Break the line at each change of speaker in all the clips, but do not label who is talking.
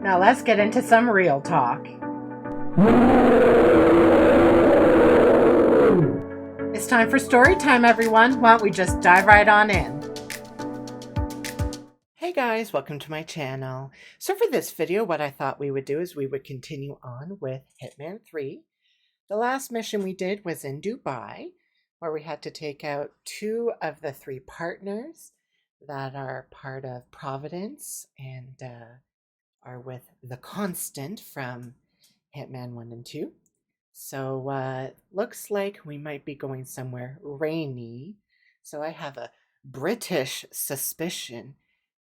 Now let's get into some real talk. It's time for story time, everyone. Why don't we just dive right on in? Hey guys, welcome to my channel. So for this video, what I thought we would do is we would continue on with Hitman 3. The last mission we did was in Dubai, where we had to take out 2 of the 3 partners that are part of Providence and are with the Constant from Hitman 1 and 2. So looks like we might be going somewhere rainy. So I have a British suspicion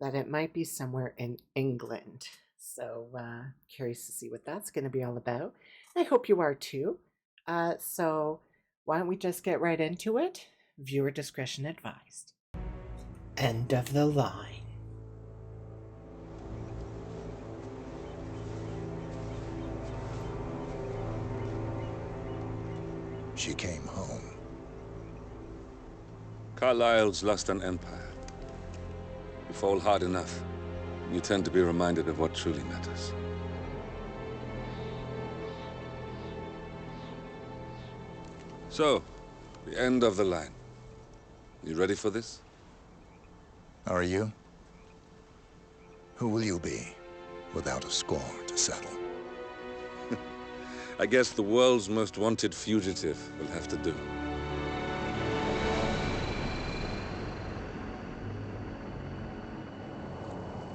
that it might be somewhere in England. So curious to see what that's going to be all about. I hope you are too. So why don't we just get right into it? Viewer discretion advised. End of the line.
She came home.
Carlyle's lost an empire. You fall hard enough, you tend to be reminded of what truly matters. So, the end of the line. You ready for this?
Are you? Who will you be, without a score to settle?
I guess the world's most wanted fugitive will have to do.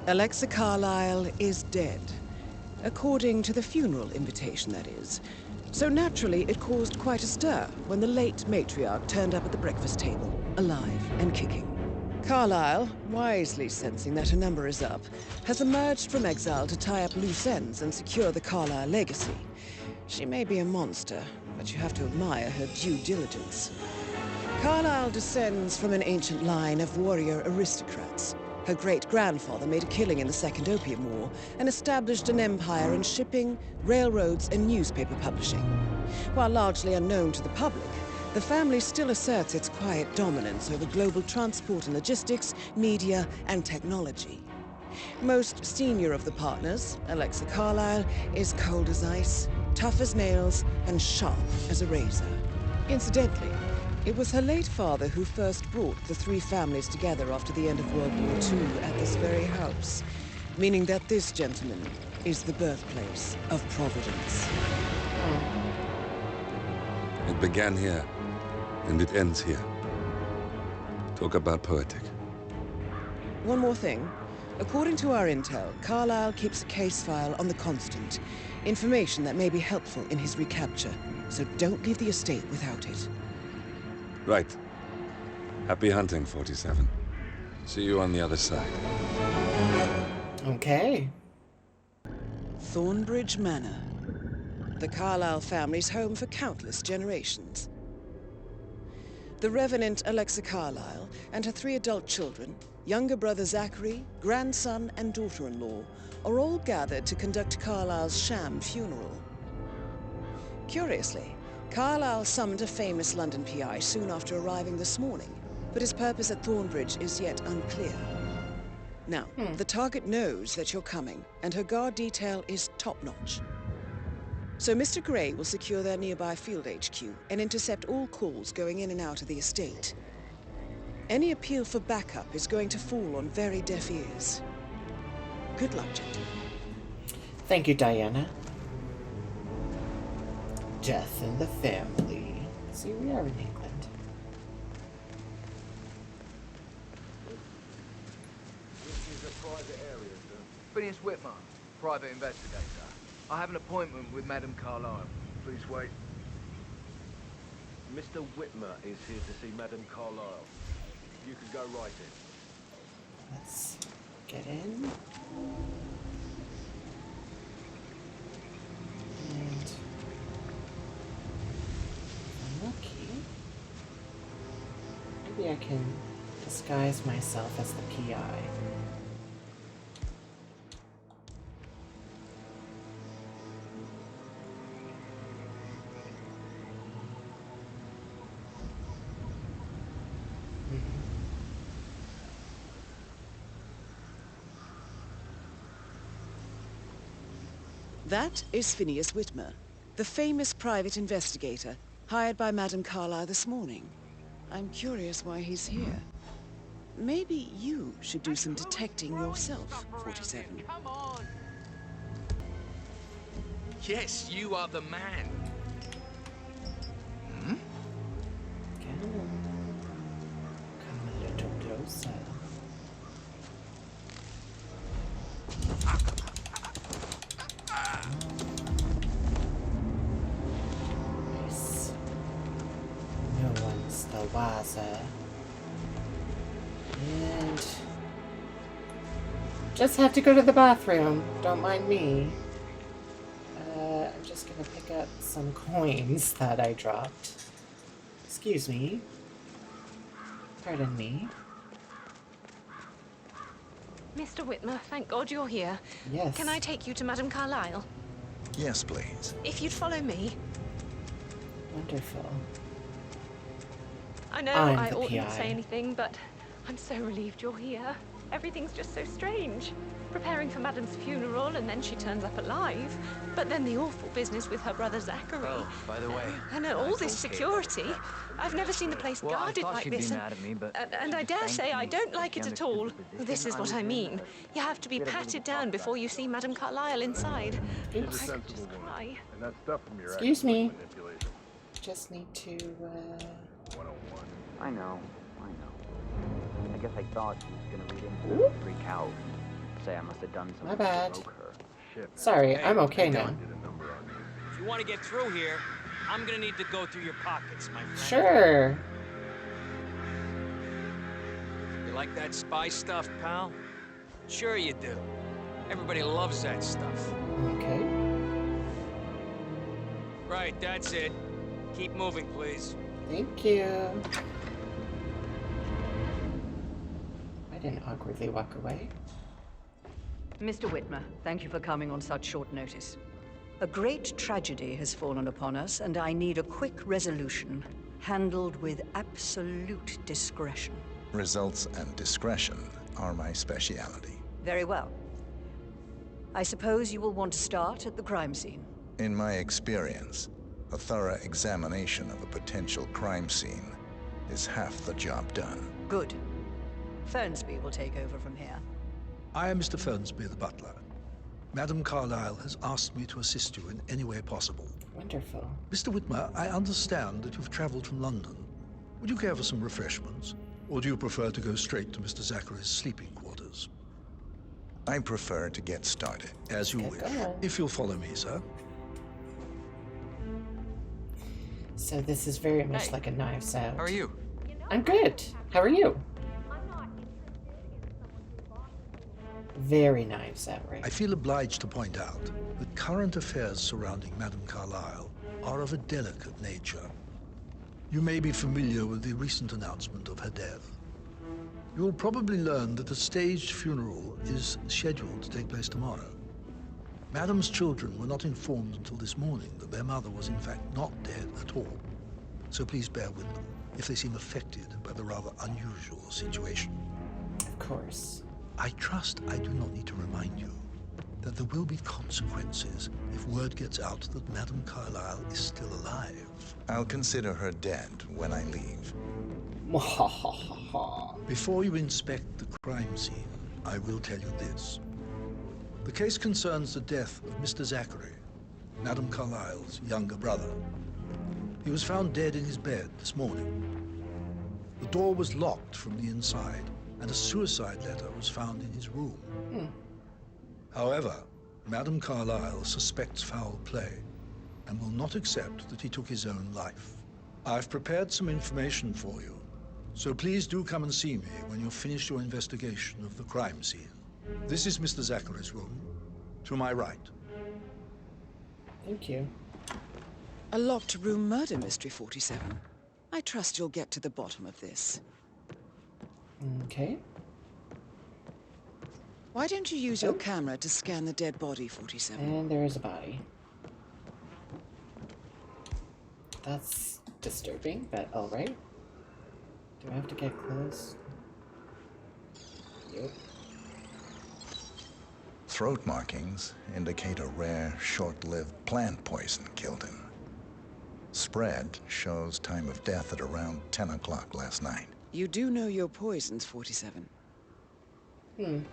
Alexa Carlyle is dead. According to the funeral invitation, that is. So naturally, it caused quite a stir when the late matriarch turned up at the breakfast table, alive and kicking. Carlyle, wisely sensing that her number is up, has emerged from exile to tie up loose ends and secure the Carlyle legacy. She may be a monster, but you have to admire her due diligence. Carlyle descends from an ancient line of warrior aristocrats. Her great-grandfather made a killing in the Second Opium War and established an empire in shipping, railroads, and newspaper publishing. While largely unknown to the public, the family still asserts its quiet dominance over global transport and logistics, media, and technology. Most senior of the partners, Alexa Carlyle, is cold as ice, tough as nails, and sharp as a razor. Incidentally, it was her late father who first brought the 3 families together after the end of World War II at this very house, meaning that this gentleman is the birthplace of Providence.
It began here, and it ends here. Talk about poetic.
One more thing. According to our intel, Carlyle keeps a case file on the Constant, information that may be helpful in his recapture, so don't leave the estate without it.
Right. Happy hunting, 47. See you on the other side.
Okay.
Thornbridge Manor. The Carlyle family's home for countless generations. The Revenant Alexa Carlyle and her 3 adult children, younger brother Zachary, grandson, and daughter-in-law, are all gathered to conduct Carlyle's sham funeral. Curiously, Carlyle summoned a famous London PI soon after arriving this morning, but his purpose at Thornbridge is yet unclear. Now, the target knows that you're coming, and her guard detail is top-notch. So Mr. Gray will secure their nearby field HQ and intercept all calls going in and out of the estate. Any appeal for backup is going to fall on very deaf ears. Good luck, gentlemen.
Thank you, Diana. Death in the family. See, we are in England.
This is a private area, sir. Phineas Whitmer, private investigator. I have an appointment with Madame Carlyle. Please wait.
Mr. Whitmer is here to see Madame Carlyle. You can go right in.
Let's get in. And I'm lucky. Maybe I can disguise myself as the PI.
That is Phineas Whitmer, the famous private investigator hired by Madame Carlyle this morning. I'm curious why he's here. Maybe you should do some detecting yourself, 47.
Come on! Yes, you are the man.
Come a little closer. Nice. No one's the wiser. And just have to go to the bathroom. Don't mind me. I'm just gonna pick up some coins that I dropped. Excuse me. Pardon me.
Mr. Whitmer, thank God you're here.
Yes.
Can I take you to Madame Carlyle?
Yes, please.
If you'd follow me.
Wonderful.
I know
I'm
I
the
oughtn't
PI.
say anything, but I'm so relieved you're here. Everything's just so strange. Preparing for Madame's funeral, and then she turns up alive. But then the awful business with her brother Zachary.
Oh, by the way.
And all this security. I've never seen the place
Well, I
guarded
thought
like
she'd
this.
be mad at me, but
And I dare say I don't like it at all. This is what I mean. You have to be patted down before you see Madame Carlyle inside.
She's a
I could
sensible
just
woman.
cry.
And that stuff from your
Excuse
ex
me.
was manipulation.
Just need to,
101.
I know. I guess I thought she was gonna read into it, freak out, say I must have done something
My bad.
to provoke her.
Shit, man.
Sorry,
Hey,
I'm okay
I
now.
did a number on you.
If you want to get through here, I'm gonna need to go through your pockets, my friend.
Sure.
You like that spy stuff, pal? Sure you do. Everybody loves that stuff.
Okay.
Right, that's it. Keep moving, please.
Thank you. I didn't awkwardly walk away.
Mr. Whitmer, thank you for coming on such short notice. A great tragedy has fallen upon us, and I need a quick resolution, handled with absolute discretion.
Results and discretion are my speciality.
Very well. I suppose you will want to start at the crime scene.
In my experience, a thorough examination of a potential crime scene is half the job done.
Good. Fernsby will take over from here.
I am Mr. Fernsby, the butler. Madame Carlyle has asked me to assist you in any way possible.
Wonderful.
Mr. Whitmer, I understand that you've traveled from London. Would you care for some refreshments? Or do you prefer to go straight to Mr. Zachary's sleeping quarters?
I prefer to get started.
As you
Get
wish.
going.
If you'll follow me, sir.
So this is very much
Hey.
like a Knives Out.
How are you?
I'm good. How are you? Very Knives Out, right?
I feel obliged to point out that current affairs surrounding Madame Carlyle are of a delicate nature. You may be familiar with the recent announcement of her death. You will probably learn that a staged funeral is scheduled to take place tomorrow. Madame's children were not informed until this morning that their mother was in fact not dead at all. So please bear with them if they seem affected by the rather unusual situation.
Of course.
I trust I do not need to remind you that there will be consequences if word gets out that Madame Carlyle is still alive.
I'll consider her dead when I leave.
Before you inspect the crime scene, I will tell you this. The case concerns the death of Mr. Zachary, Madame Carlyle's younger brother. He was found dead in his bed this morning. The door was locked from the inside, and a suicide letter was found in his room. However, Madame Carlyle suspects foul play and will not accept that he took his own life. I've prepared some information for you, so please do come and see me when you've finished your investigation of the crime scene. This is Mr. Zachary's room, to my right.
Thank you.
A locked room murder mystery, 47. I trust you'll get to the bottom of this.
Okay.
Why don't you use your camera to scan the dead body, 47?
And there is a body. That's disturbing, but alright. Do I have to get close? Yep.
throat markings indicate a rare, short-lived plant poison killed him. Spread shows time of death at around 10 o'clock last night.
You do know your poisons, 47.
Alright,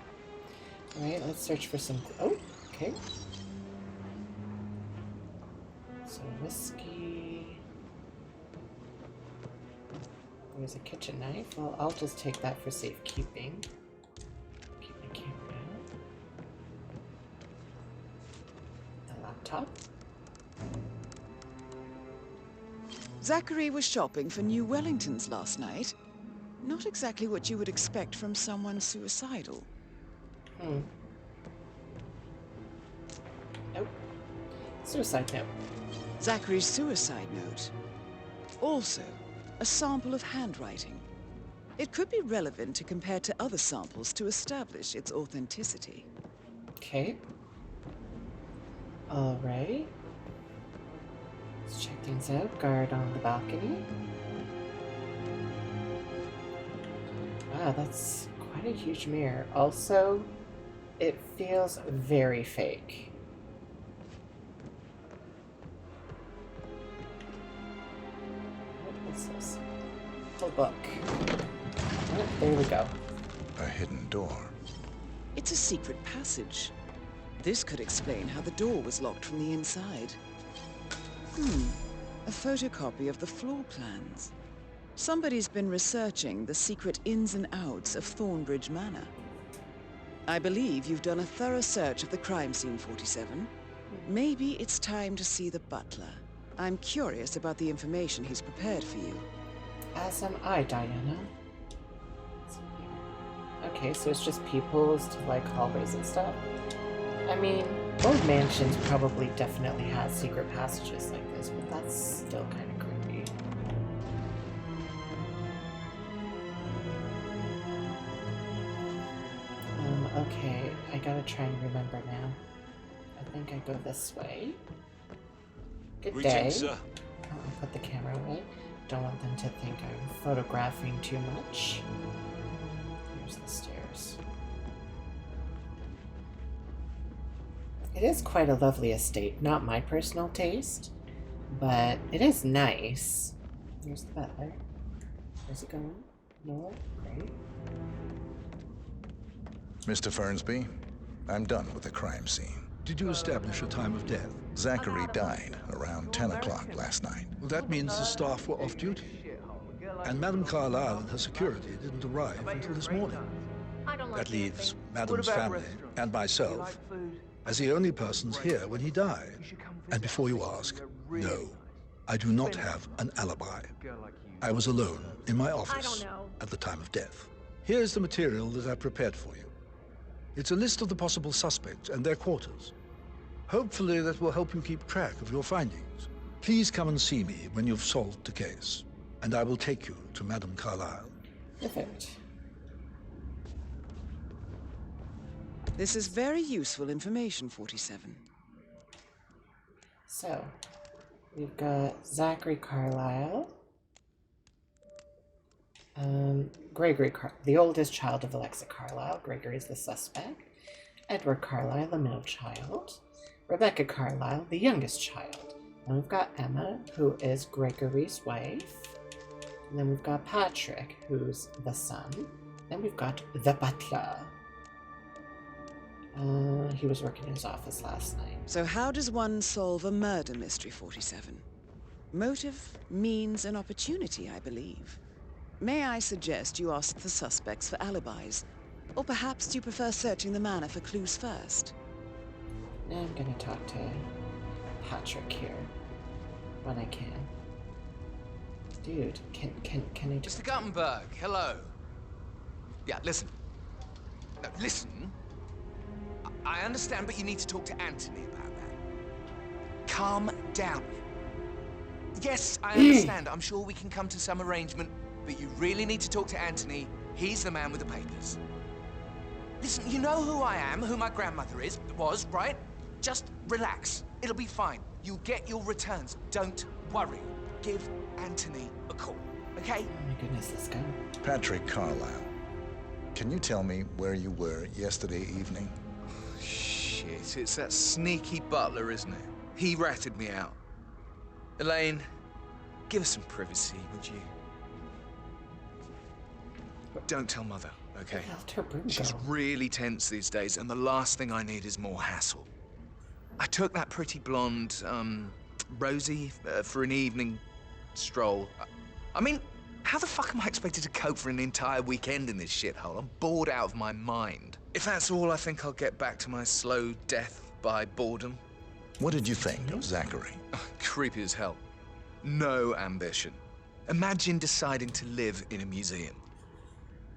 let's search for some... Oh, okay. So, whiskey... There's a kitchen knife. Well, I'll just take that for safekeeping. Keep my camera. A laptop.
Zachary was shopping for new Wellingtons last night. Not exactly what you would expect from someone suicidal.
Nope. Suicide note.
Zachary's suicide note. Also, a sample of handwriting. It could be relevant to compare to other samples to establish its authenticity.
Okay. Alright. Let's check things out. Guard on the balcony. Wow, that's quite a huge mirror. Also, it feels very fake. What is this? A book. Oh, there we go.
A hidden door.
It's a secret passage. This could explain how the door was locked from the inside. A photocopy of the floor plans. Somebody's been researching the secret ins and outs of Thornbridge Manor. I believe you've done a thorough search of the crime scene, 47. Maybe it's time to see the butler. I'm curious about the information he's prepared for you.
As am I, Diana. Okay, so it's just peepholes to like hallways and stuff. I mean, old mansions probably definitely has secret passages like this, but that's still kind of creepy. Okay, I gotta try and remember now. I think I go this way. Good day.
Greetings, sir.
I'll put the camera away. Don't want them to think I'm photographing too much. Here's the stairs. It is quite a lovely estate. Not my personal taste, but it is nice. Here's the butler. Where's it going? No? Great.
Mr. Fernsby, I'm done with the crime scene.
Did you establish a time of death?
Zachary died around 10 o'clock last night.
Well, that means the staff were off duty. And Madame Carlyle and her security didn't arrive until this morning. That leaves Madame's family and myself as the only persons here when he died. And before you ask, no, I do not have an alibi. I was alone in my office at the time of death. Here's the material that I prepared for you. It's a list of the possible suspects and their quarters. Hopefully that will help you keep track of your findings. Please come and see me when you've solved the case, and I will take you to Madame Carlyle.
Perfect.
This is very useful information, 47.
So, we've got Zachary Carlyle. The oldest child of Alexa Carlyle. Gregory is the suspect. Edward Carlyle, the middle child. Rebecca Carlyle, the youngest child. And we've got Emma, who is Gregory's wife. And then we've got Patrick, who's the son. Then we've got the butler. He was working in his office last night.
So how does one solve a murder mystery, 47? Motive, means, and opportunity, I believe. May I suggest you ask the suspects for alibis? Or perhaps you prefer searching the manor for clues first?
Now I'm gonna talk to Patrick here. When I can. Dude, can I just...
Mr. Guttenberg, hello. Yeah, listen. No, listen. I understand, but you need to talk to Anthony about that. Calm down. Yes, I understand. I'm sure we can come to some arrangement, but you really need to talk to Anthony. He's the man with the papers. Listen, you know who I am, who my grandmother was, right? Just relax. It'll be fine. You'll get your returns. Don't worry. Give Anthony a call, okay?
Oh my goodness, let's go.
Patrick Carlyle, can you tell me where you were yesterday evening?
Shh. shit. It's that sneaky butler, isn't it? He ratted me out. Elaine, give us some privacy, would you? Don't tell Mother, okay? She's really tense these days, and the last thing I need is more hassle. I took that pretty blonde, Rosie, for an evening stroll. I mean, how the fuck am I expected to cope for an entire weekend in this shithole? I'm bored out of my mind. If that's all, I think I'll get back to my slow death by boredom.
What did you think of Zachary?
Creepy as hell. No ambition. Imagine deciding to live in a museum.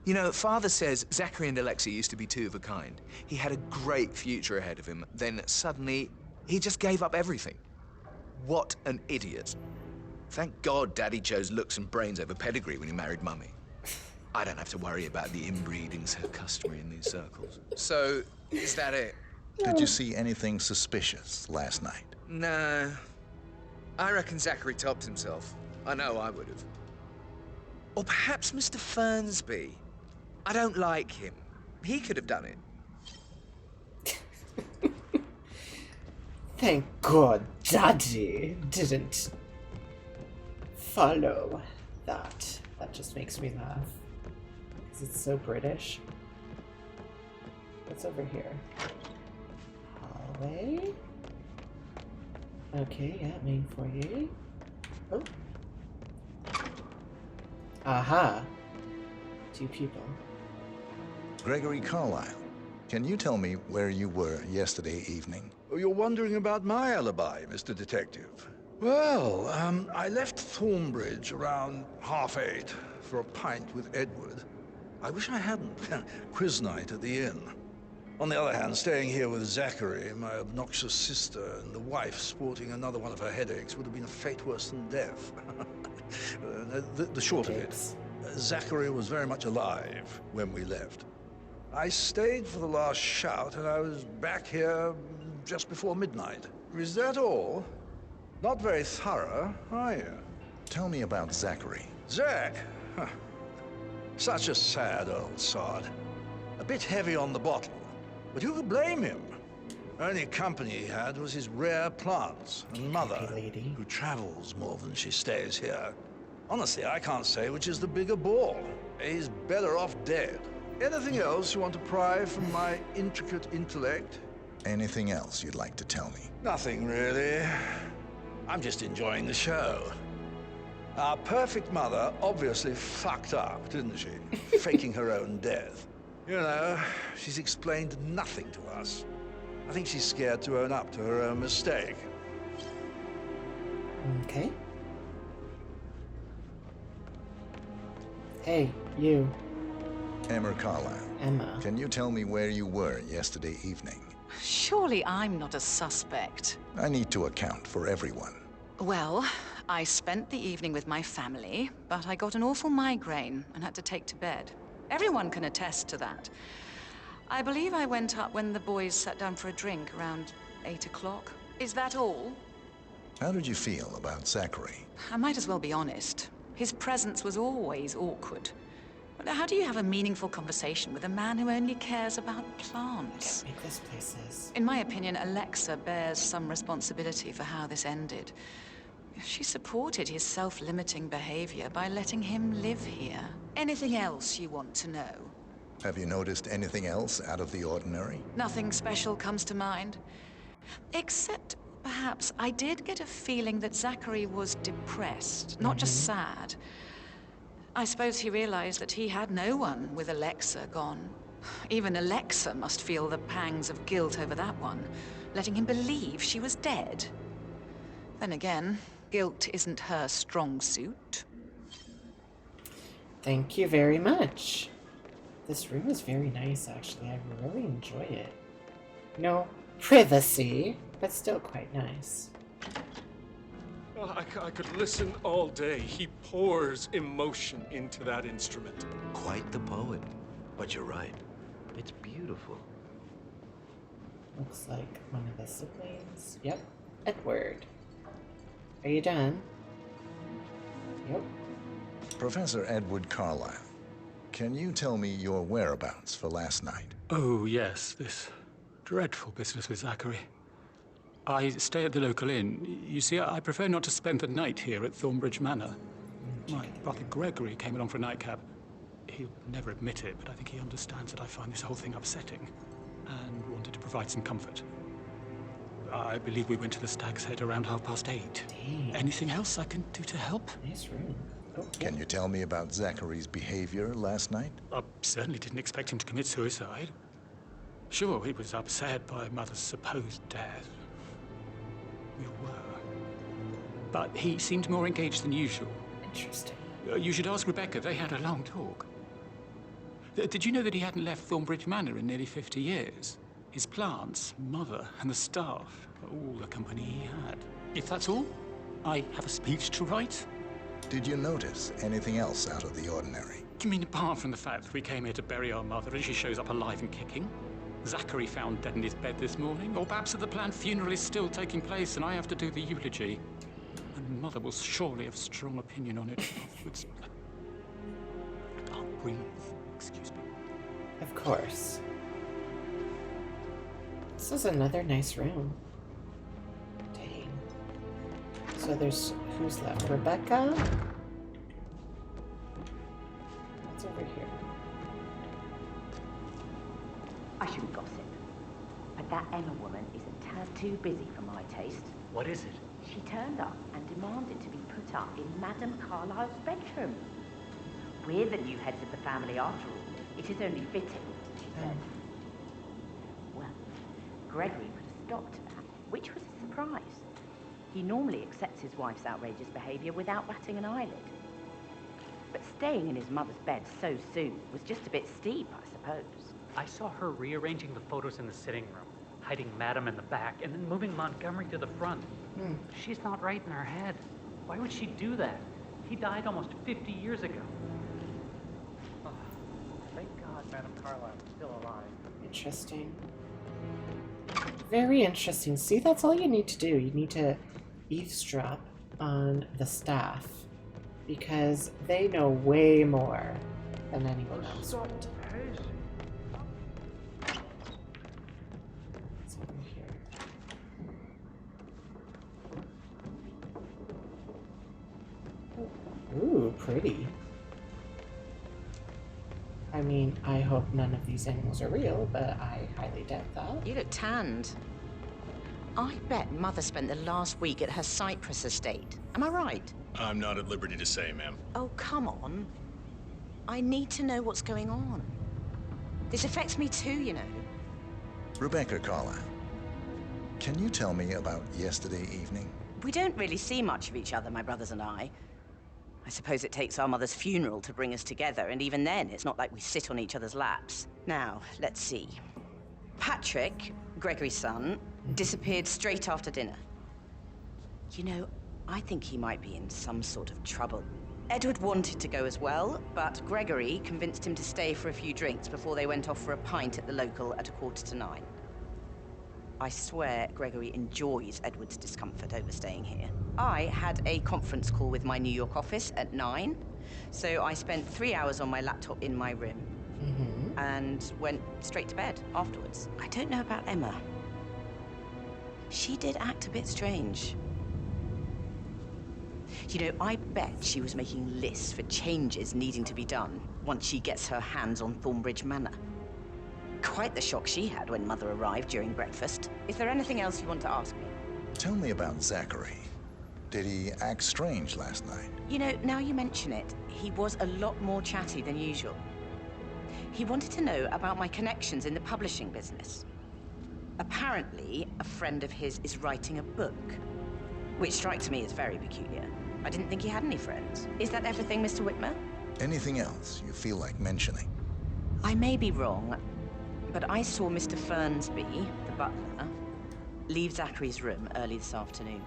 You know, Father says Zachary and Alexa used to be two of a kind. He had a great future ahead of him. Then suddenly, he just gave up everything. What an idiot. Thank God Daddy chose looks and brains over pedigree when he married Mummy. I don't have to worry about the inbreeding so customary in these circles. So, is that it?
Did you see anything suspicious last night?
No. I reckon Zachary topped himself. I know I would have. Or perhaps Mr. Fernsby. I don't like him. He could have done it.
Thank God Daddy didn't follow that. That just makes me laugh. Because it's so British. What's over here? Hallway. Okay, yeah, main foyer. Oh. Aha. Two people.
Gregory Carlyle, can you tell me where you were yesterday evening?
Oh, you're wondering about my alibi, Mr. Detective. Well, I left Thornbridge around 8:30 for a pint with Edward. I wish I hadn't. Quiz night at the inn. On the other hand, staying here with Zachary, my obnoxious sister, and the wife sporting another one of her headaches would have been a fate worse than death. The short of it, Zachary was very much alive when we left. I stayed for the last shout, and I was back here just before midnight. Is that all? Not very thorough, are you?
Tell me about Zachary.
Zach? Huh. Such a sad old sod. A bit heavy on the bottle, but who could blame him? Only company he had was his rare plants and mother, who travels more than she stays here. Honestly, I can't say which is the bigger ball. He's better off dead. Anything else you want to pry from my intricate intellect?
Anything else you'd like to tell me?
Nothing, really. I'm just enjoying the show. Our perfect mother obviously fucked up, didn't she? Faking her own death. You know, she's explained nothing to us. I think she's scared to own up to her own mistake.
Okay. Hey, you.
Emma Carlyle.
Emma.
Can you tell me where you were yesterday evening?
Surely I'm not a suspect.
I need to account for everyone.
Well, I spent the evening with my family, but I got an awful migraine and had to take to bed. Everyone can attest to that. I believe I went up when the boys sat down for a drink around 8 o'clock. Is that all?
How did you feel about Zachary?
I might as well be honest. His presence was always awkward. But how do you have a meaningful conversation with a man who only cares about plants?
Make this places.
In my opinion, Alexa bears some responsibility for how this ended. She supported his self-limiting behavior by letting him live here. Anything else you want to know?
Have you noticed anything else out of the ordinary?
Nothing special comes to mind. Except, perhaps, I did get a feeling that Zachary was depressed, not just sad. I suppose he realized that he had no one with Alexa gone. Even Alexa must feel the pangs of guilt over that one, letting him believe she was dead. Then again, guilt isn't her strong suit.
Thank you very much. This room is very nice, actually. I really enjoy it. No privacy, but still quite nice.
Oh, I could listen all day. He pours emotion into that instrument.
Quite the poet. But you're right. It's beautiful.
Looks like one of the siblings. Yep, Edward. Are you done? Yep.
Professor Edward Carlyle, can you tell me your whereabouts for last night?
Oh, yes, this
dreadful business with Zachary. I stay at the local inn. You see, I prefer not to spend the night here at Thornbridge Manor. My brother Gregory came along for a nightcap. He'll never admit it, but I think he understands that I find this whole thing upsetting and wanted to provide some comfort. I believe we went to the Stag's Head around 8:30. Anything else I can do to help?
Nice room.
Can you tell me about Zachary's behavior last night?
I certainly didn't expect him to commit suicide. Sure, he was upset by Mother's supposed death. We were. But he seemed more engaged than usual.
Interesting.
You should ask Rebecca. They had a long talk. Did you know that he hadn't left Thornbridge Manor in nearly 50 years? His plants, Mother, and the staff, all the company he had. If that's all, I have a speech to write.
Did you notice anything else out of the ordinary?
You mean apart from the fact that we came here to bury our mother and she shows up alive and kicking? Zachary found dead in his bed this morning? Or perhaps that the planned funeral is still taking place and I have to do the eulogy? And Mother will surely have strong opinion on it afterwards. I can't breathe. Excuse me.
Of course. This is another nice room. Dang. So there's... who's left? Rebecca? What's over here?
I shouldn't gossip, but that Emma woman is a tad too busy for my taste.
What is it?
She turned up and demanded to be put up in Madame Carlyle's bedroom. We're the new heads of the family after all. It is only fitting, she said. Well, Gregory put a stop to that, which was a surprise. He normally accepts his wife's outrageous behavior without batting an eyelid. But staying in his mother's bed so soon was just a bit steep, I suppose.
I saw her rearranging the photos in the sitting room, hiding Madame in the back, and then moving Montgomery to the front. She's not right in her head. Why would she do that? He died almost 50 years ago. Oh, thank God Madame Carlyle is still alive.
Interesting. Very interesting. See, that's all you need to do. You need to eavesdrop on the staff because they know way more than anyone else would. What's over here? Ooh, pretty. I mean, I hope none of these animals are real, but I highly doubt that.
You look tanned. I bet Mother spent the last week at her Cyprus estate. Am I right?
I'm not at liberty to say, ma'am.
Oh, come on. I need to know what's going on. This affects me too, you know.
Rebecca Carlyle, can you tell me about yesterday evening?
We don't really see much of each other, my brothers and I. I suppose it takes our mother's funeral to bring us together, and even then, it's not like we sit on each other's laps. Now, let's see. Patrick, Gregory's son, disappeared straight after dinner. You know, I think he might be in some sort of trouble. Edward wanted to go as well, but Gregory convinced him to stay for a few drinks before they went off for a pint at the local at 9:15. I swear Gregory enjoys Edward's discomfort over staying here. I had a conference call with my New York office at 9, so I spent 3 hours on my laptop in my room and went straight to bed afterwards. I don't know about Emma. She did act a bit strange. You know, I bet she was making lists for changes needing to be done once she gets her hands on Thornbridge Manor. Quite the shock she had when Mother arrived during breakfast. Is there anything else you want to ask me?
Tell me about Zachary. Did he act strange last night?
You know, now you mention it, he was a lot more chatty than usual. He wanted to know about my connections in the publishing business. Apparently, a friend of his is writing a book, which strikes me as very peculiar. I didn't think he had any friends. Is that everything, Mr. Whitmer?
Anything else you feel like mentioning?
I may be wrong, but I saw Mr. Fernsby, the butler, leave Zachary's room early this afternoon.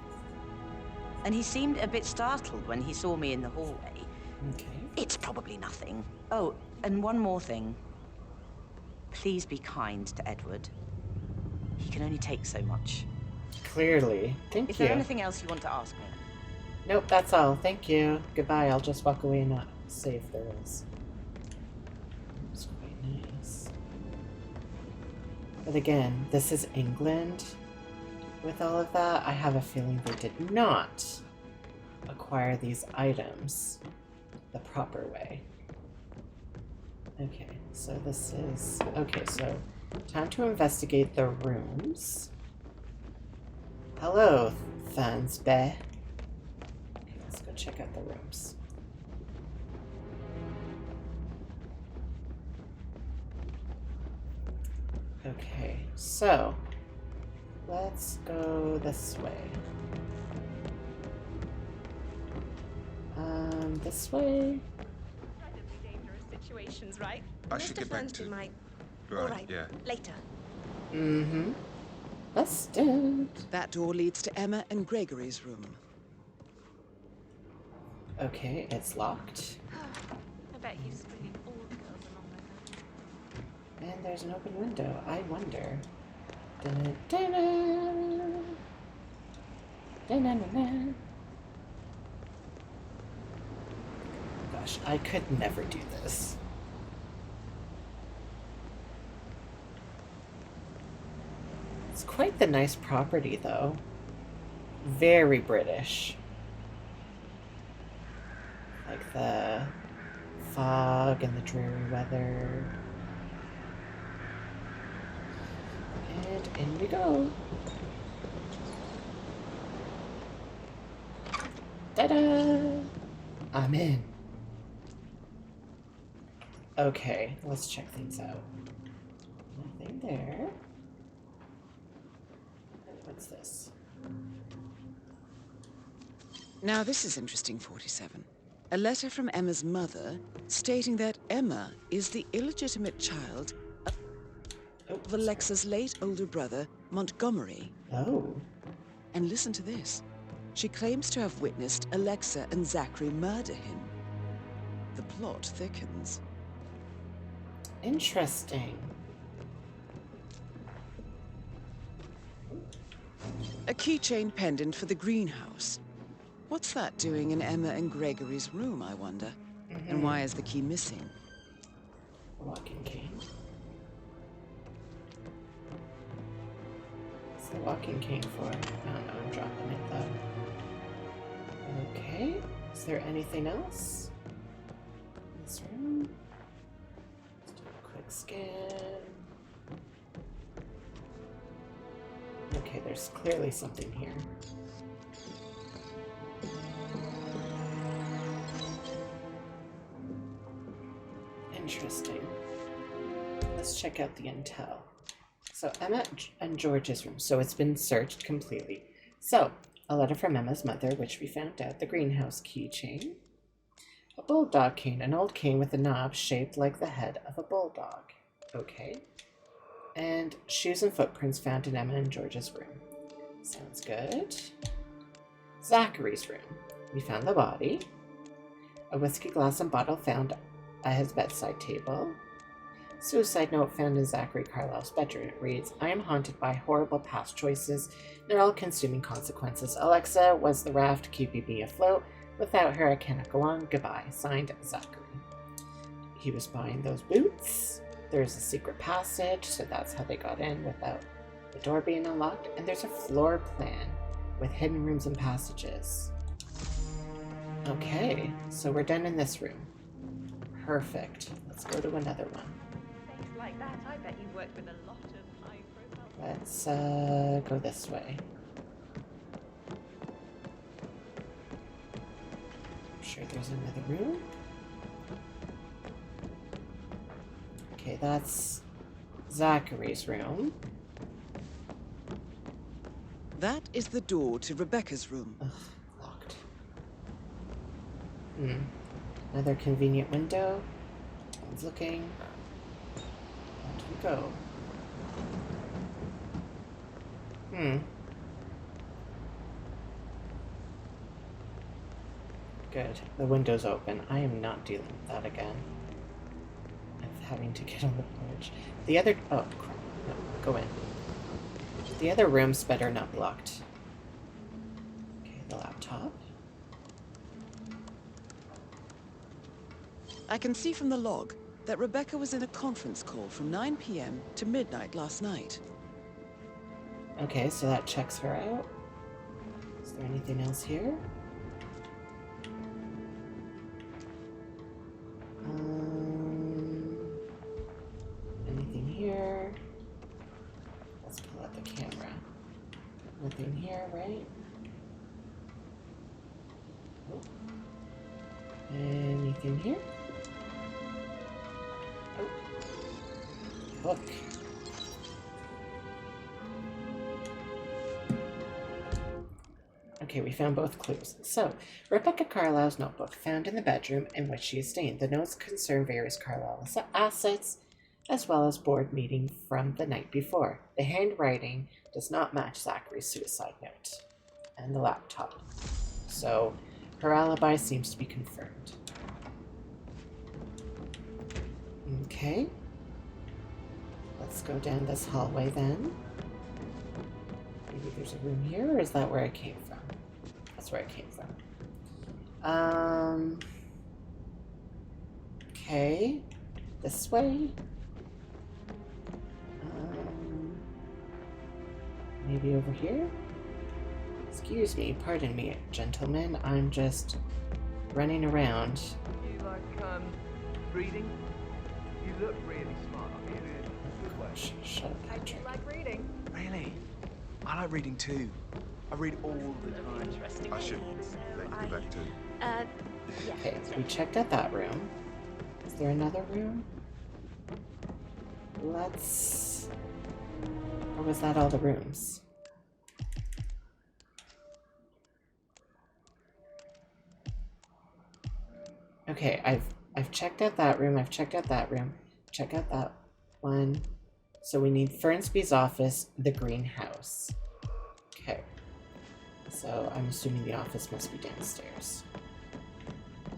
And he seemed a bit startled when he saw me in the hallway.
Okay.
It's probably nothing. Oh, and one more thing. Please be kind to Edward. He can only take so much.
Clearly. Thank you.
Is there anything else you want to ask me?
Nope, that's all. Thank you. Goodbye. I'll just walk away and not say if there is. It's quite nice. But again, this is England. With all of that, I have a feeling they did not acquire these items the proper way. Okay, so this is... Okay, so time to investigate the rooms. Hello, Thansbe. Okay, let's go check out the rooms. Okay, so let's go this way. This way.
Incredibly dangerous situations, right?
I should get back to...
might.
Right, yeah.
Later.
Mm-hmm. Busted.
That door leads to Emma and Gregory's room.
Okay, it's locked.
I bet you screen all the girls along with her.
And there's an open window. I wonder. Dun-dun-dun-dun. Dun-dun-dun-dun. Gosh, I could never do this. It's quite the nice property, though. Very British. Like the fog and the dreary weather. And in we go. Ta-da! I'm in. Okay, let's check things out. Nothing there. What's this?
Now this is interesting, 47. A letter from Emma's mother stating that Emma is the illegitimate child of Alexa's late older brother, Montgomery.
Oh.
And listen to this. She claims to have witnessed Alexa and Zachary murder him. The plot thickens.
Interesting.
A keychain pendant for the greenhouse. What's that doing in Emma and Gregory's room, I wonder? And why is the key missing?
Walking cane. What's the walking cane for? I don't know, I'm dropping it though. Okay, is there anything else? This room. Let's do a quick scan. Okay, there's clearly something here. Interesting. Let's check out the intel. So Emma and George's room. So it's been searched completely. So, a letter from Emma's mother, which we found out, the greenhouse keychain, a bulldog cane, an old cane with a knob shaped like the head of a bulldog. Okay. And shoes and footprints found in Emma and George's room. Sounds good. Zachary's room. We found the body. A whiskey glass and bottle found at his bedside table. Suicide note found in Zachary Carlisle's bedroom. It reads, I am haunted by horrible past choices and all-consuming consequences. Alexa was the raft keeping me afloat. Without her, I cannot go on. Goodbye. Signed, Zachary. He was buying those boots. There's a secret passage, so that's how they got in without the door being unlocked. And there's a floor plan with hidden rooms and passages. Okay, so we're done in this room. Perfect. Let's go to another one.
Things like that, I bet you worked with a lot of high-profile...
Let's go this way. I'm sure there's another room. Okay, that's Zachary's room.
That is the door to Rebecca's room.
Ugh, locked. Another convenient window. One's looking. On we go. Good. The window's open. I am not dealing with that again. Of having to get on the porch. The other... Oh, crap. No, go in. The other rooms better not be locked. Okay, the laptop.
I can see from the log that Rebecca was in a conference call from 9 p.m. to midnight last night.
Okay, so that checks her out. Is there anything else here? Anything here? Let's pull out the camera. Nothing here, right? Oh. Anything here? Oh. Look. Okay, we found both clues. So, Rebecca Carlyle's notebook found in the bedroom in which she is staying. The notes concern various Carlyle assets, as well as board meeting from the night before. The handwriting does not match Zachary's suicide note and the laptop. So, her alibi seems to be confirmed. Okay. Let's go down this hallway then. Maybe there's a room here, or is that where I came from? That's where I came from. Okay. This way. Maybe over here? Excuse me, pardon me, gentlemen. I'm just running around.
You like, reading? You look really smart.
Shut up, Patrick.
I like reading. Really? I like reading too. I read all the time.
I should let you go back too.
Okay, so we checked out that room. Is there another room? Let's... Or was that all the rooms? Okay, I've checked out that room, I've checked out that room, check out that one. So we need Fernsby's office, the greenhouse. Okay. So I'm assuming the office must be downstairs.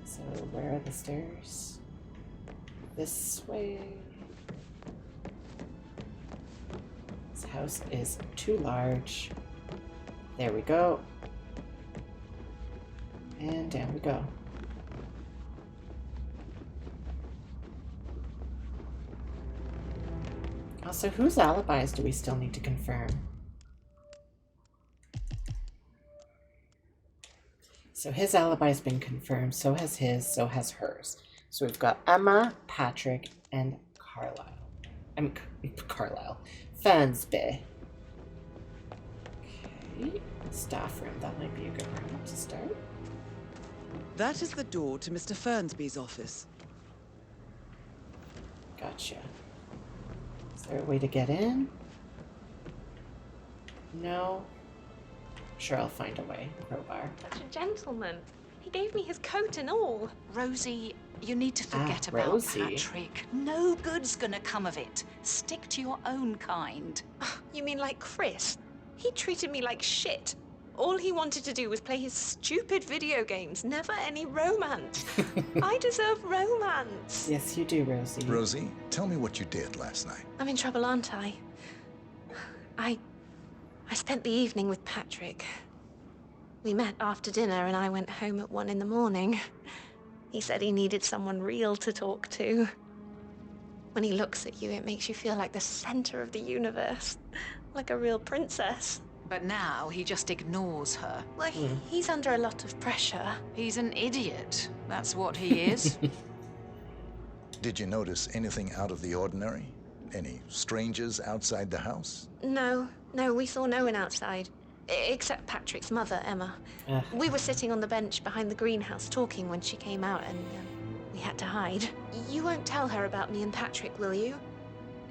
So where are the stairs? This way. This house is too large. There we go. And down we go. Also, whose alibis do we still need to confirm? So his alibi's been confirmed, so has his, so has hers. So we've got Emma, Patrick, and Carlisle. Carlisle. Fernsby. Okay, staff room. That might be a good room to start.
That is the door to Mr. Fernsby's office.
Gotcha. Is there a way to get in? No. Sure, I'll find a way. Crowbar.
Such a gentleman. He gave me his coat and all.
Rosie, you need to forget about
Rosie.
Patrick. No good's gonna come of it. Stick to your own kind.
You mean like Chris? He treated me like shit. All he wanted to do was play his stupid video games, never any romance. I deserve romance.
Yes, you do, Rosie.
Rosie, tell me what you did last night.
I'm in trouble, aren't I? I spent the evening with Patrick. We met after dinner and I went home at 1 in the morning. He said he needed someone real to talk to. When he looks at you, it makes you feel like the center of the universe. Like a real princess.
But now he just ignores her.
Well, he's under a lot of pressure.
He's an idiot. That's what he is.
Did you notice anything out of the ordinary? Any strangers outside the house?
No, we saw no one outside. Except Patrick's mother, Emma. We were sitting on the bench behind the greenhouse talking when she came out and we had to hide. You won't tell her about me and Patrick, will you?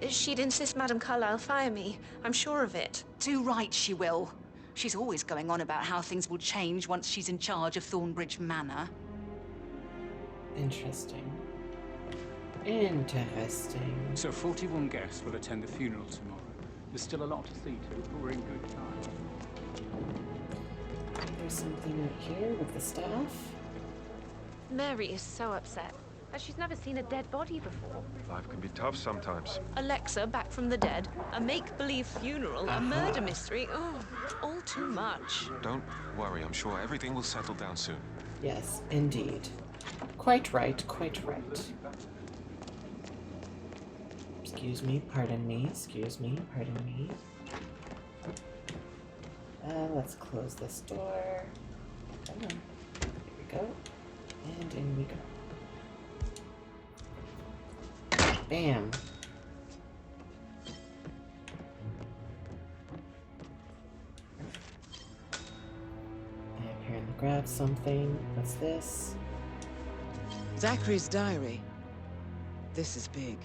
She'd insist Madame Carlyle fire me. I'm sure of it.
Too right she will. She's always going on about how things will change once she's in charge of Thornbridge Manor.
Interesting. Interesting.
So 41 guests will attend the funeral tomorrow. There's still a lot to see to, but we're in good time.
There's something out here with the staff.
Mary is so upset. She's never seen a dead body before.
Life can be tough sometimes.
Alexa back from the dead, a make-believe funeral, a murder mystery. Oh, all too much.
Don't worry, I'm sure everything will settle down soon.
Yes, indeed. Quite right, quite right. Excuse me, pardon me, excuse me, pardon me. Let's close this door. Come on. Here we go. And in we go. Bam. I apparently grabbed something. What's this?
Zachary's diary. This is big.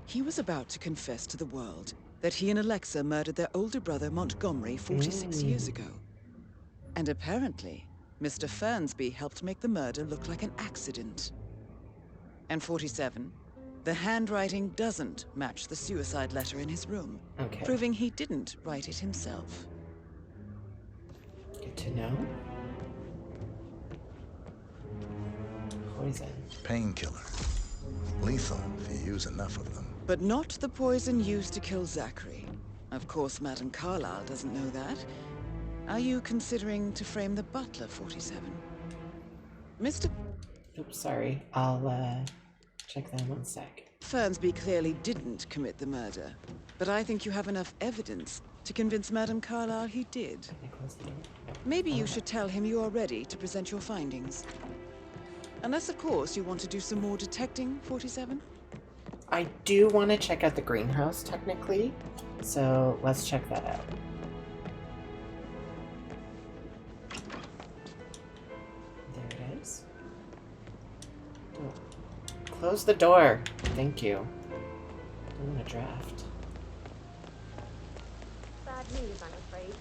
He was about to confess to the world that he and Alexa murdered their older brother Montgomery 46 years ago. And apparently, Mr. Fernsby helped make the murder look like an accident. And 47, the handwriting doesn't match the suicide letter in his room, proving he didn't write it himself.
Good to know. Poison.
Painkiller. Lethal if you use enough of them.
But not the poison used to kill Zachary. Of course, Madame Carlyle doesn't know that. Are you considering to frame the butler, 47? Mr.
Oops, sorry. I'll, check that in 1 sec.
Fernsby clearly didn't commit the murder, but I think you have enough evidence to convince Madame Carlyle he did. Maybe you should tell him you are ready to present your findings. Unless, of course, you want to do some more detecting, 47?
I do want to check out the greenhouse, technically, so let's check that out. There it is. Oh. Close the door. Thank you. I'm gonna draft.
Bad news, I'm afraid.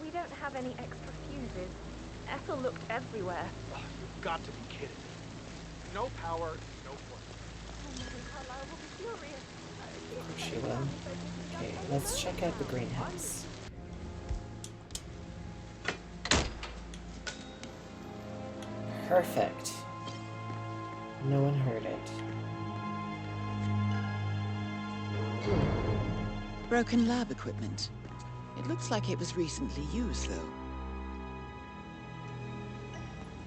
We don't have any extra fuses. Ethel looked everywhere.
Oh, you've got to be kidding me. No power, no point.
Carlyle will be furious.
She will. Okay, let's check out the greenhouse. Perfect. No one heard it.
Broken lab equipment. It looks like it was recently used, though.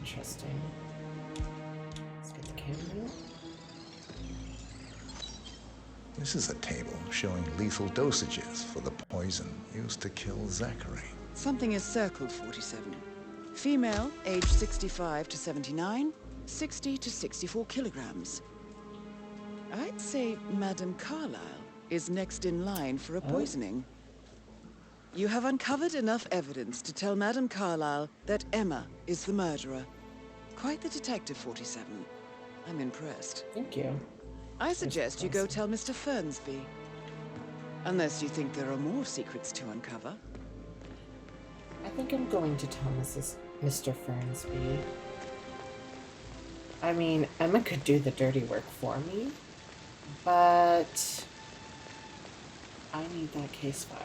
Interesting. Let's get the camera.
This is a table showing lethal dosages for the poison used to kill Zachary.
Something is circled, 47. Female, age 65 to 79, 60 to 64 kilograms. I'd say Madame Carlyle is next in line for a poisoning. You have uncovered enough evidence to tell Madame Carlyle that Emma is the murderer. Quite the detective, 47. I'm impressed.
Thank you.
I suggest you go tell Mr. Fernsby. Unless you think there are more secrets to uncover.
I think I'm going to tell Mr. Fernsby. I mean, Emma could do the dirty work for me, but I need that case file.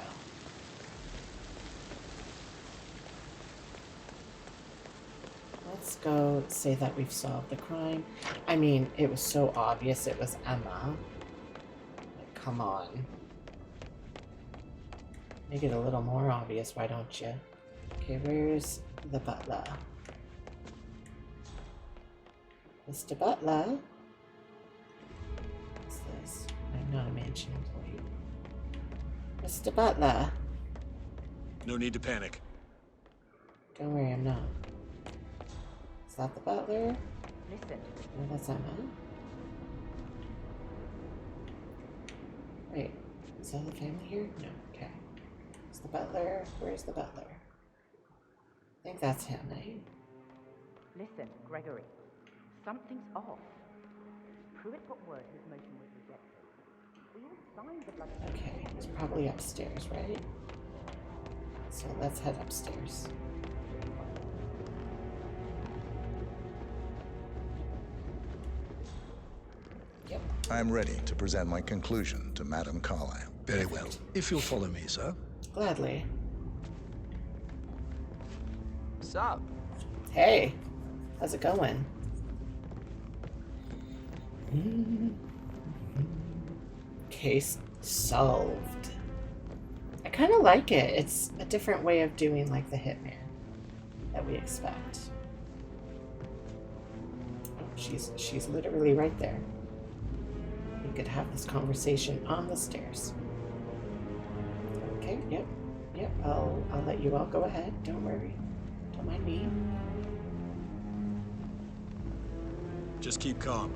Let's go say that we've solved the crime. I mean, it was so obvious it was Emma. Like, come on. Make it a little more obvious, why don't you? Okay, where's the butler? Mr. Butler? What's this? I'm not a mansion employee. Mr. Butler?
No need to panic.
Don't worry, I'm not. Is that the butler?
Listen.
No, that's Emma. Wait, is all the family here? No, okay. Is the butler? Where's the butler? I think that's him, eh?
Listen, Gregory. Something's off. Pruitt got word his motion was rejected. We all signed the bloody...
Okay, it's probably upstairs, right? So let's head upstairs. Yep.
I'm ready to present my conclusion to Madame Carlyle.
Very well. If you'll follow me, sir.
Gladly.
What's up?
Hey, how's it going? Case solved. I kind of like it. It's a different way of doing like the Hitman that we expect. Oh, she's literally right there. could have this conversation on the stairs. Okay, yep. I'll let you all go ahead. Don't worry. Don't mind me.
Just keep calm.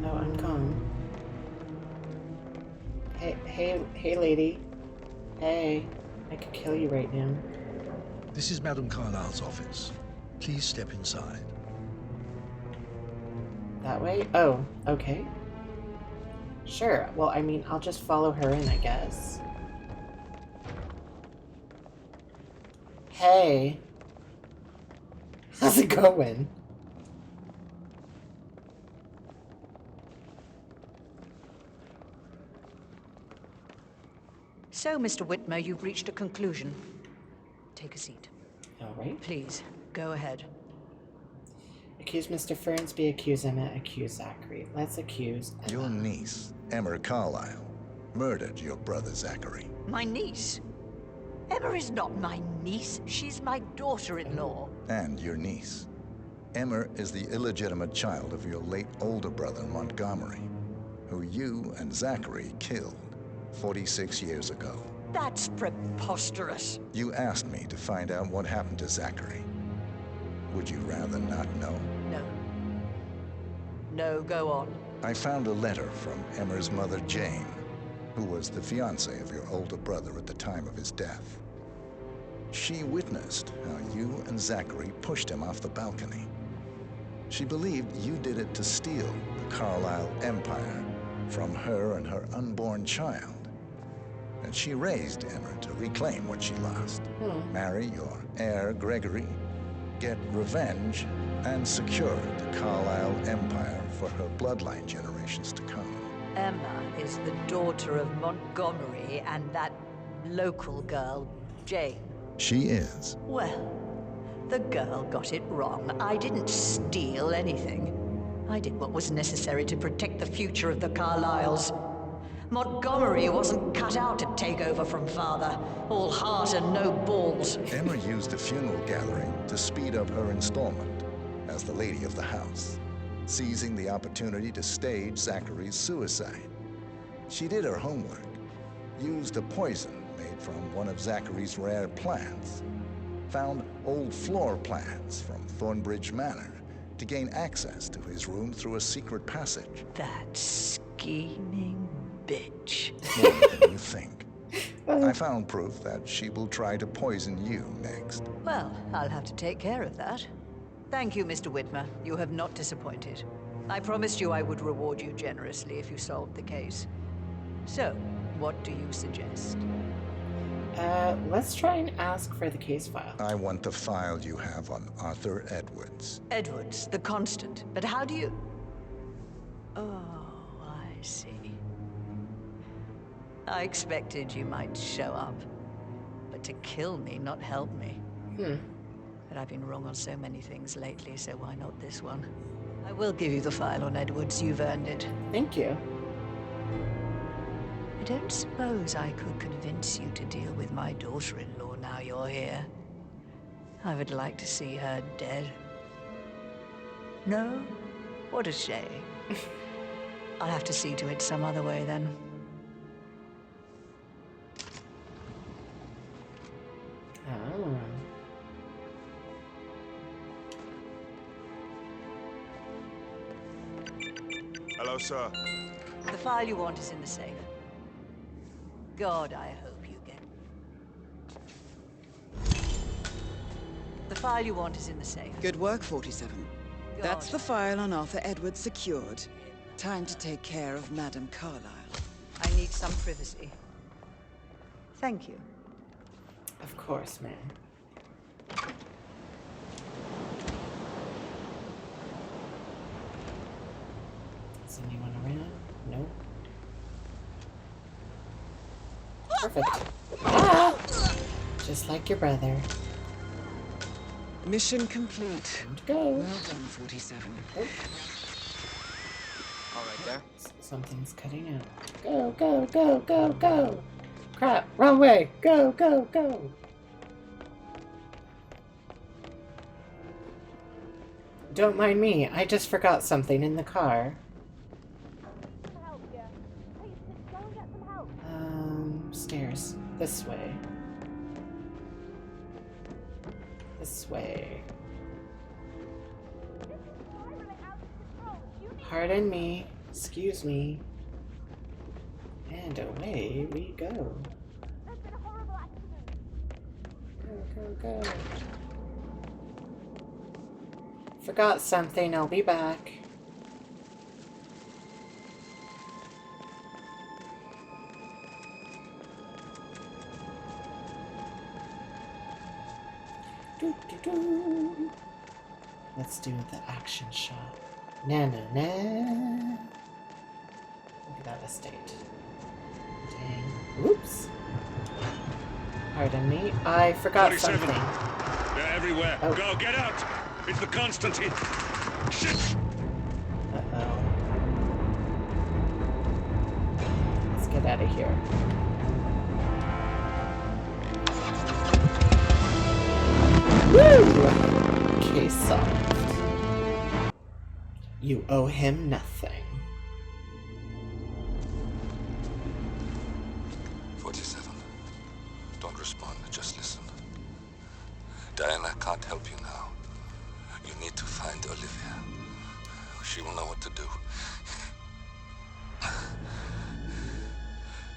No, I'm calm. Hey, lady. Hey, I could kill you right now.
This is Madame Carlyle's office. Please step inside.
That way? Oh, okay. Sure. Well, I mean, I'll just follow her in, I guess. Hey. How's it going?
So, Mr. Whitmer, you've reached a conclusion. Take a seat.
All right.
Please, go ahead.
Accuse Mr. Fernsby, accuse Emma, accuse Zachary. Let's accuse Emma.
Your niece, Emma Carlyle, murdered your brother Zachary.
My niece? Emma is not my niece. She's my daughter-in-law.
And your niece. Emma is the illegitimate child of your late older brother Montgomery, who you and Zachary killed 46 years ago.
That's preposterous.
You asked me to find out what happened to Zachary. Would you rather not know?
No. No, go on.
I found a letter from Emma's mother, Jane, who was the fiancée of your older brother at the time of his death. She witnessed how you and Zachary pushed him off the balcony. She believed you did it to steal the Carlyle empire from her and her unborn child. And she raised Emma to reclaim what she lost. Marry your heir, Gregory, get revenge, and secure the Carlyle empire for her bloodline generations to come.
Emma is the daughter of Montgomery and that local girl, Jane.
She is.
Well, the girl got it wrong. I didn't steal anything. I did what was necessary to protect the future of the Carlyles. Montgomery wasn't cut out to take over from father. All heart and no balls.
Emma used a funeral gathering to speed up her installment as the lady of the house, seizing the opportunity to stage Zachary's suicide. She did her homework, used a poison made from one of Zachary's rare plants, found old floor plans from Thornbridge Manor to gain access to his room through a secret passage.
That scheming bitch.
More than you think. I found proof that she will try to poison you next.
Well, I'll have to take care of that. Thank you, Mr. Whitmer. You have not disappointed. I promised you I would reward you generously if you solved the case. So, what do you suggest?
Let's try and ask for the case file.
I want the file you have on Arthur Edwards.
Edwards, the constant. But how do you... Oh, I see. I expected you might show up. But to kill me, not help me. But I've been wrong on so many things lately, so why not this one? I will give you the file on Edwards. You've earned it.
Thank you.
I don't suppose I could convince you to deal with my daughter-in-law now you're here. I would like to see her dead. No? What a shame. I'll have to see to it some other way then.
Oh.
Hello, sir.
The file you want is in the safe. God, I hope you get... The file you want is in the safe.
Good work, 47. That's the file on Arthur Edwards secured. Time to take care of Madame Carlyle.
I need some privacy. Thank you.
Of course, ma'am. Is anyone around? No. Perfect. Ah! Just like your brother.
Mission complete.
Go.
Well done, 47.
Oh.
All right there.
Something's cutting out. Go, go, go, go, go! Crap! Wrong way! Go, go, go! Don't mind me. I just forgot something in the car. Stairs. This way. This way. Pardon me. Excuse me. And away we go. Go, go, go. Forgot something. I'll be back. Doo, doo, doo. Let's do the action shot. Na na na. Look at that estate. Dang. Oops. Pardon me. I forgot
47.
something.
They're everywhere.
Oh.
Go, get out! It's the Constantine. Shit!
Uh-oh. Let's get out of here. Woo! Case solved. You owe him nothing.
47. Don't respond, just listen. Diana can't help you now. You need to find Olivia. She will know what to do.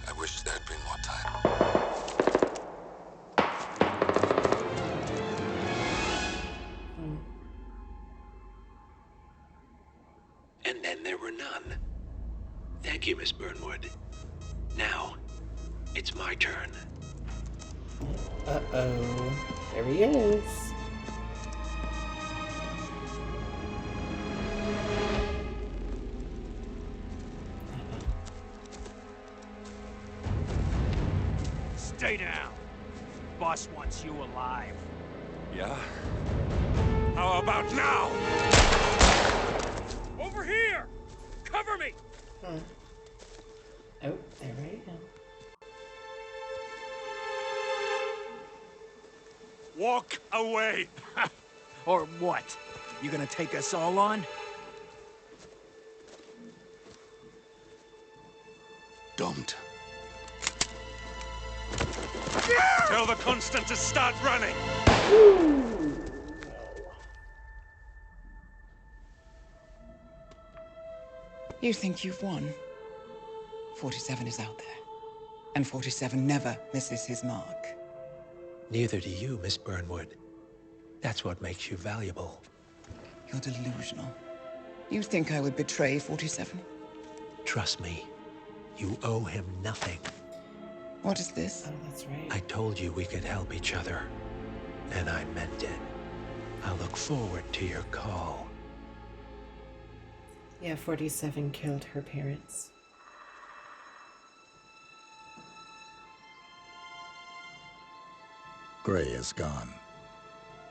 I wish there had been more time.
And then there were none. Thank you, Miss Burnwood. Now, it's my turn.
Uh-oh. There he is.
Stay down. Boss wants you alive.
Yeah? How about now?
Over here! Cover me!
Oh, there we go.
Walk away!
Or what? You gonna take us all on?
Don't.
Tell the Constant to start running!
You think you've won? 47 is out there. And 47 never misses his mark.
Neither do you, Miss Burnwood. That's what makes you valuable.
You're delusional. You think I would betray 47?
Trust me, you owe him nothing.
What is this?
Oh, that's right.
I told you we could help each other, and I meant it. I look forward to your call.
Yeah, 47 killed her parents.
Gray is gone.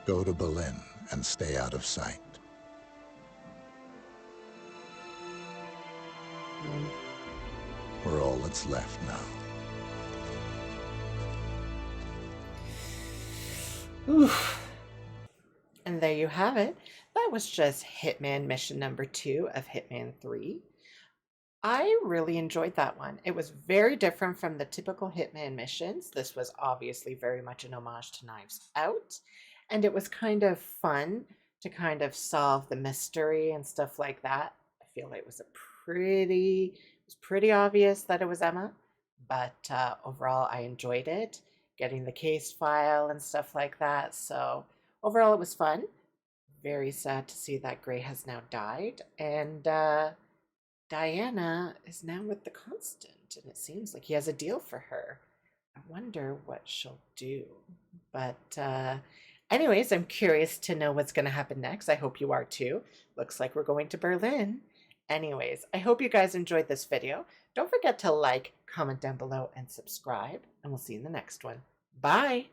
Go to Berlin and stay out of sight. We're all that's left now.
Oof. And there you have it. That was just Hitman mission number 2 of Hitman 3. I really enjoyed that one. It was very different from the typical Hitman missions. This was obviously very much an homage to Knives Out. And it was kind of fun to kind of solve the mystery and stuff like that. I feel like it was pretty obvious that it was Emma. But overall, I enjoyed it. Getting the case file and stuff like that. So overall, it was fun. Very sad to see that Gray has now died. And Diana is now with the Constant. And it seems like he has a deal for her. I wonder what she'll do. But anyways, I'm curious to know what's going to happen next. I hope you are too. Looks like we're going to Berlin. Anyways, I hope you guys enjoyed this video. Don't forget to like, comment down below, and subscribe. And we'll see you in the next one. Bye!